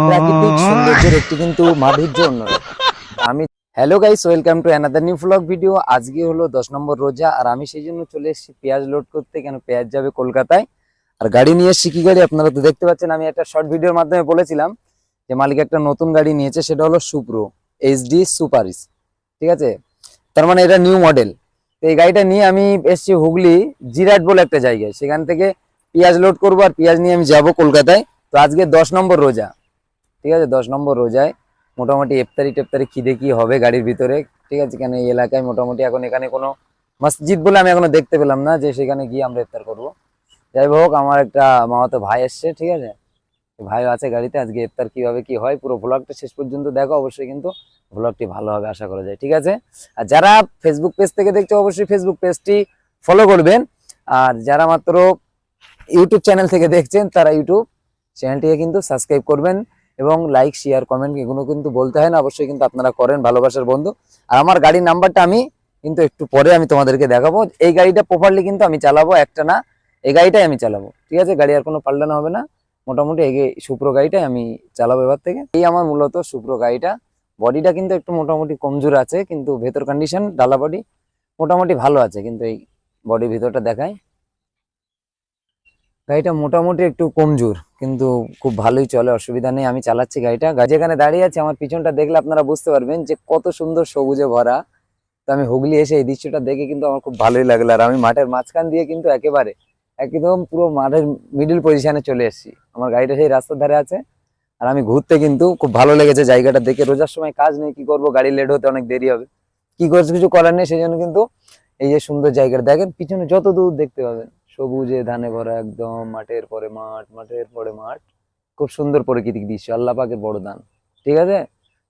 প্রাকৃতিক সৌন্দর্যের একটি কিন্তু মাধুর্য অন্যরকম। আমি hello guys, welcome to another new blog video. আজকে হলো 10 নম্বর রোজা, আর আমি সেই জন্য চলে এসেছি পেঁয়াজ লোড করতে। কেন পেঁয়াজ যাবে কলকাতায়, আর গাড়ি নিয়ে এসেছি। কি গাড়ি আপনারা তো দেখতে পাচ্ছেন। আমি একটা শর্ট ভিডিওর মাধ্যমে বলেছিলাম যে মালিক একটা নতুন গাড়ি নিয়েছে, সেটা হলো সুপ্রো এইচডি সুপারিস। ঠিক আছে, তার মানে এটা নিউ মডেল। তো এই গাড়িটা নিয়ে আমি এসেছি হুগলি জিরাট বলে একটা জায়গায়, সেখান থেকে পেঁয়াজ লোড করবো আর পেঁয়াজ নিয়ে আমি যাবো কলকাতায়। তো আজকে 10 নম্বর রোজা, ঠিক আছে। 10 নম্বর রোজায় মোটামুটি ইফতারি টেফতারি খিদে কি হবে গাড়ির ভিতরে, ঠিক আছে। কেন এই এলাকায় মোটামুটি এখন এখানে কোনো মসজিদ বলে আমি এখনো দেখতে পেলাম না যে সেখানে গিয়ে আমরা ইফতার করব। যাই হোক, আমার একটা মামাতো ভাই এসছে, ঠিক আছে, ভাই আছে গাড়িতে। আজকে ইফতার কিভাবে কি হয় পুরো ব্লগটা শেষ পর্যন্ত দেখো, অবশ্যই কিন্তু ব্লগটি ভালো হবে আশা করা যায়, ঠিক আছে। আর যারা ফেসবুক পেজ থেকে দেখছো অবশ্যই ফেসবুক পেজটি ফলো করবেন, আর যারা মাত্র ইউটিউব চ্যানেল থেকে দেখছেন তারা ইউটিউব চ্যানেলটিকে কিন্তু সাবস্ক্রাইব করবেন, এবং লাইক শেয়ার কমেন্ট এগুলো কিন্তু বলতে হয় না, অবশ্যই কিন্তু আপনারা করেন ভালোবাসার বন্ধু। আর আমার গাড়ির নাম্বারটা আমি কিন্তু একটু পরে আমি তোমাদেরকে দেখাবো। এই গাড়িটা প্রপারলি কিন্তু আমি চালাবো, একটা না এই গাড়িটাই আমি চালাবো, ঠিক আছে। গাড়ি আর কোনো পাল্টানো হবে না, মোটামুটি এই সুপ্রো গাড়িটাই আমি চালাবো এবার থেকে। এই আমার মূলত সুপ্রো গাড়িটা। বডিটা কিন্তু একটু মোটামুটি কমজোর আছে, কিন্তু ভেতর কন্ডিশন ডালা বডি মোটামুটি ভালো আছে। কিন্তু এই বডির ভিতরটা দেখায়, গাড়িটা মোটামুটি একটু কমজোর কিন্তু খুব ভালোই চলে, অসুবিধা নেই। আমি চালাচ্ছি গাড়িটা। যেখানে দাঁড়িয়ে আছে আমার পিছনটা দেখলে আপনারা বুঝতে পারবেন যে কত সুন্দর সবুজে ভরা। তো আমি হুগলি এসে এই দৃশ্যটা দেখে কিন্তু আমার খুব ভালোই লাগলো। আর আমি মাঠের মাঝখান দিয়ে কিন্তু একেবারে একদম পুরো মাঠের মিডিল পজিশনে চলে এসেছি। আমার গাড়িটা সেই রাস্তার ধারে আছে, আর আমি ঘুরতে কিন্তু খুব ভালো লেগেছে জায়গাটা দেখে। রোজার সময় কাজ নেই, কি করবো, গাড়ি লেট হতে অনেক দেরি হবে, কি করছে কিছু করার নেই। সেই জন্য কিন্তু এই যে সুন্দর জায়গাটা দেখেন, পিছনে যত দূর দেখতে পাবেন সবুজে ধানে ভরা, একদম মাঠের পরে মাঠ, মাঠের পরে মাঠ। খুব সুন্দর প্রকৃতিক দৃশ্য, আল্লাহ পাকের বড় দান, ঠিক আছে।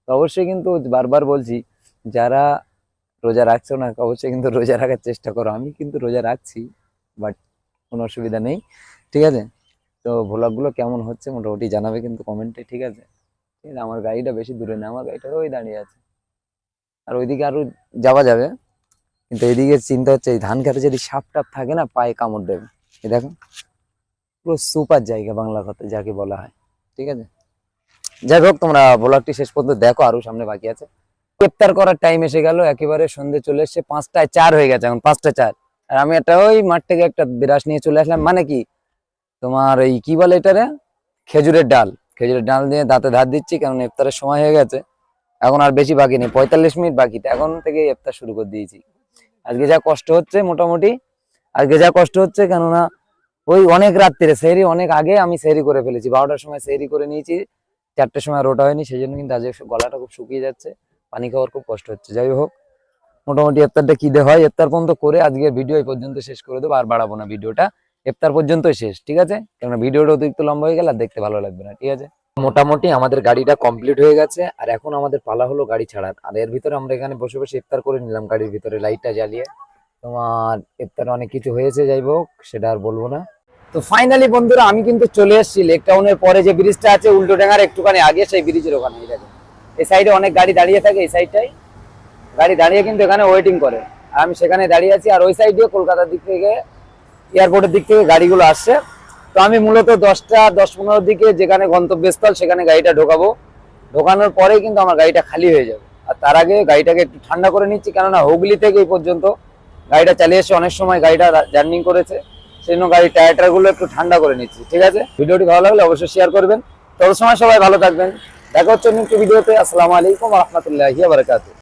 তো অবশ্যই কিন্তু বারবার বলছি, যারা রোজা রাখছো না অবশ্যই কিন্তু রোজা রাখার চেষ্টা করো। আমি কিন্তু রোজা রাখছি, বাট কোনো অসুবিধা নেই, ঠিক আছে। তো ভ্লগগুলো কেমন হচ্ছে মোটামুটি জানাবে কিন্তু কমেন্টে, ঠিক আছে। ঠিক আছে, আমার গাড়িটা বেশি দূরে না, আমার গাড়িটা ওই দাঁড়িয়ে আছে, আর ওইদিকে আরো যাওয়া যাবে। কিন্তু এদিকে চিন্তা হচ্ছে এই ধান খেতে যদি সাপ টাপ থাকে না, পায়ে কামড় দেবে। এই দেখো পুরো সুপার জায়গা বাংলা কথা যাকে বলা হয়, ঠিক আছে। যাই হোক, তোমরা ব্লগটি শেষ পর্যন্ত দেখো, আরো সামনে বাকি আছে। ইফতার করার টাইম এসে গেল, একেবারে সন্ধে চলে এসছে, 5টায় 4 হয়ে গেছে, এখন 5টা 4। আর আমি একটা ওই মাঠ থেকে একটা বিরাস নিয়ে চলে আসলাম, মানে কি তোমার এই কি বলে এটারে, খেজুরের ডাল। খেজুরের ডাল দিয়ে দাঁতে ধার দিচ্ছি, কারণ ইফতারের সময় হয়ে গেছে। এখন আর বেশি বাকি নেই, 45 মিনিট বাকি, এখন থেকে ইফতার শুরু করে দিয়েছি। আজকে যা কষ্ট হচ্ছে মোটামুটি, আজকে যা কষ্ট হচ্ছে কেননা ওই অনেক রাত্রে সেহরি, অনেক আগে আমি সেহরি করে ফেলেছি, 12টার সময় সেহরি করে নিয়েছি, 4টার সময় রোটা হয়নি, সেই জন্য কিন্তু আজ গলাটা খুব শুকিয়ে যাচ্ছে, পানি খাওয়ার খুব কষ্ট হচ্ছে। যাই হোক, মোটামুটি ইফতারটা কি দে হয়, ইফতার পর্যন্ত করে আজকের ভিডিও এই পর্যন্ত শেষ করে দেবো, আর বাড়াবো না ভিডিওটা, ইফতার পর্যন্তই শেষ, ঠিক আছে। কেননা ভিডিওটা অতিরিক্ত লম্বা হয়ে গেলে আর দেখতে ভালো লাগবে না, ঠিক আছে। মোটামুটি আমাদের গাড়িটা কমপ্লিট হয়ে গেছে, আর এখন আমাদের পালা হলো গাড়ি ছাড়ার। আর এর ভিতরে আমরা এখানে বসে বসে ইফতার করে নিলাম গাড়ির ভিতরে লাইটটা জ্বালিয়ে। তোমার ইফতারে অনেক কিছু হয়েছে, যাই হোক সেটা আর বলবো না। তো ফাইনালি বন্ধুরা, আমি কিন্তু চলে এসেছি লেক টাউনের পরে যে ব্রিজটা আছে উল্টো ডাঙ্গার একটুখানি আগে, সেই ব্রিজের ওখানে। এই সাইডে অনেক গাড়ি দাঁড়িয়ে থাকে, এই সাইডটাই গাড়ি দাঁড়িয়ে কিন্তু এখানে ওয়েটিং করে, আর আমি সেখানে দাঁড়িয়ে আছি। আর ওই সাইড দিয়ে কলকাতার দিক থেকে, এয়ারপোর্টের দিক থেকে গাড়িগুলো আসছে। তো আমি মূলত 10টা 10-15 দিকে যেখানে গন্তব্যস্থল সেখানে গাড়িটা ঢোকাবো। ঢোকানোর পরেই কিন্তু আমার গাড়িটা খালি হয়ে যাবে। আর তার আগে গাড়িটাকে একটু ঠান্ডা করে নিচ্ছি, কেননা হুগলি থেকে এই পর্যন্ত গাড়িটা চালিয়ে এসে অনেক সময় গাড়িটা জার্নি করেছে, সেই জন্য গাড়ির টায়ার গুলো একটু ঠান্ডা করে নিচ্ছি, ঠিক আছে। ভিডিওটি ভালো লাগলে অবশ্যই শেয়ার করবেন। তত সময় সবাই ভালো থাকবেন, দেখা হচ্ছে নেক্সট ভিডিওতে। আসসালামু আলাইকুম ওয়া রাহমাতুল্লাহি ওয়া বারাকাতুহু।